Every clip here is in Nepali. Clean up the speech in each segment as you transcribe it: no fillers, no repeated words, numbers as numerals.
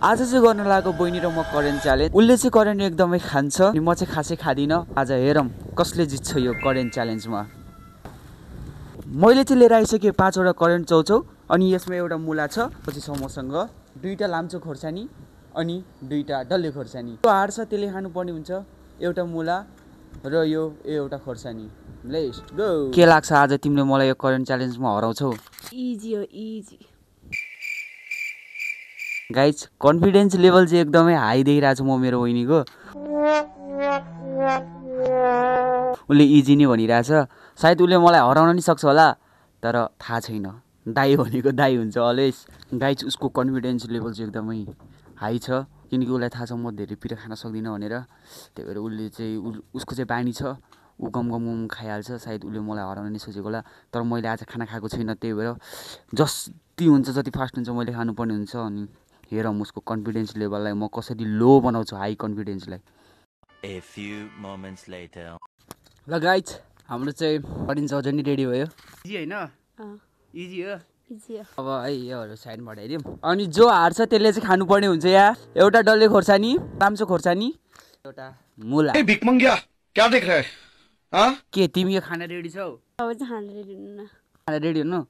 आज चाहिँ गर्न लागेको बहिनी र म करेन्ट च्यालेन्ज। उसले चाहिँ करेन्ट एकदमै खान्छ अनि म चाहिँ खासै खादिनँ। आज हेरौँ कसले जित्छ यो करेन्ट च्यालेन्जमा। मैले चाहिँ लिएर आइसकेँ 5 वटा करेन्ट चौचौ अनि यसमा एउटा मुला छ। पछि छ मसँग 2टा लाम्चो खोर्सानी अनि 2टा डल्ले खोर्सानी। जो हार्छ त्यसले खानुपर्ने हुन्छ एउटा मुला र यो एउटा खोर्सानी। Let's go. के लाग्छ आज तिमीले मलाई यो करेन्ट च्यालेन्जमा हराउँछौ? इजी हो इजी। गाइज कन्फिडेन्स लेभल चाहिँ एकदमै हाई देखिरहेको छु म मेरो बहिनीको। उसले इजी नै भनिरहेछ। सायद उसले मलाई हराउन नि सक्छ होला तर थाहा छैन। दाई भनेको दाई हुन्छ अलवेज। गाइज उसको कन्फिडेन्स लेभल चाहिँ एकदमै हाई छ किनकि उसलाई थाहा छ म धेरै पिरो खान सक्दिनँ भनेर। त्यही भएर उसले चाहिँ उसको चाहिँ बानी छ ऊ गम खाइहाल्छ। सायद उसले मलाई हराउन नि सोचेको होला तर मैले आज खाना खाएको छैन। त्यही भएर जति हुन्छ जति फास्ट हुन्छ मैले खानुपर्ने हुन्छ। अनि हेरौँ उसको कन्फिडेन्स लेभललाई म कसरी लो बनाउँछु हाई कन्फिडेन्सलाई। A few moments later. ल गाइज हाम्रो चाहिँ करेन्ट चौचौ नि रेडी भयो। इजी होइन? इजी हो। इजी हो। अब है योहरू साइड बढाइदिउँ अनि जो हार्छ त्यसले चाहिँ खानुपर्ने हुन्छ। यहाँ एउटा डल्ले खोर्सानी, लाम्चो खोर्सानी, एउटा मुला। ए भिखमंगिया क्या देख रहे हैं? के तिमी यो खाना रेडी छौ? अब चाहिँ खाना रेडी हुनु न। खाना रेडी हुनु?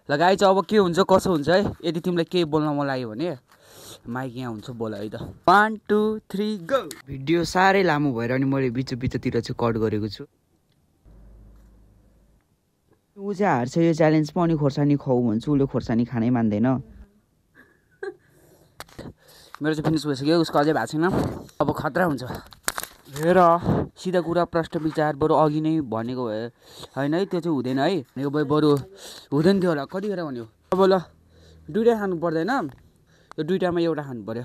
ल गाइज अब के हुन्छ कसो हुन्छ है। यदि तिमीलाई केही बोल्न मन लाग्यो भने माइक यहाँ हुन्छ बोल है त। 1 2 3 गो। भिडियो साह्रै लामो भएर अनि मैले बिचतिर चाहिँ कट गरेको छु। ऊ चाहिँ हार्छ यो च्यालेन्जमा अनि खोर्सानी खुवाऊ भन्छु। उसले खोर्सानी खानै मान्दैन। मेरो चाहिँ फिनिस भइसक्यो उसको अझै भएको छैन। अब खतरा हुन्छ। हेर सिधा कुरा प्रश्न विचार बरु अघि नै भनेको भए होइन है त्यो चाहिँ हुँदैन है। भनेको भए बरु हुँदैन थियो होला। कतिखेर भन्यो? अब ल 2टा खानु पर्दैन यो 2टामा एउटा खानु पर्यो।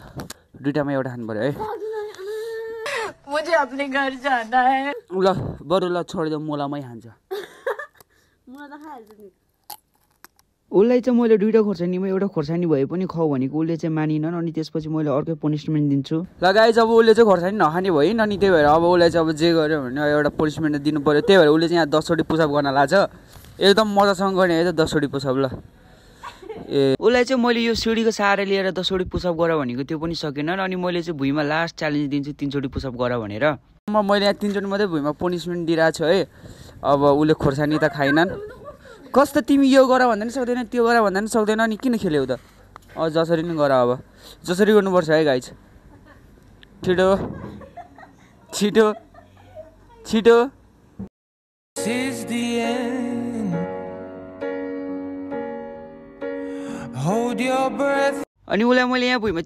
2टामा एउटा खानु पर्यो है। मुझे अपने घर जाना है। ल बरु ल छोडिदेऊ मुलामै खान्छ। मुला त खाइहाल्छु नि। उसलाई चाहिँ मैले 2टा खोर्सानीमा एउटा खोर्सानी भए पनि खाऊ भनेको उसले चाहिँ मानिनन् अनि त्यसपछि मैले अर्कै पनिसमेन्ट दिन्छु। ल गाइज अब उसले चाहिँ खोर्सानी नखाने भइन् अनि त्यही भएर अब उसलाई चाहिँ अब जे गर्यो भने एउटा पनिसमेन्ट दिनु पर्यो। त्यही भएर उसले चाहिँ यहाँ 10 चोटि पुसअप गर्न लाग्छ। एकदम मजासँग गर्ने है त 10 चोटि पुसअप। ल ए उसलाई चाहिँ मैले यो सिडीको सहारा लिएर 10 चोटि पुसअप गर भनेको त्यो पनि सकेन अनि मैले चाहिँ भुइँमा लास्ट च्यालेन्ज दिन्छु 3 चोटि पुसअप गर भनेर। मैले यहाँ 3 चोटि मात्रै भुइँमा पनिसमेन्ट दिइरहेको छु है। अब उसले खोर्सानी त खाइनन्। कस्तो तिमी यो गर भन्दा नि सक्दैन त्यो गर भन्दा नि सक्दैन अनि किन खेल्यौ त? जसरी नि गर अब जसरी गर्नुपर्छ है गाइज। छिटो छिटो छिटो। अनि उसलाई मैले यहाँ भुइँमा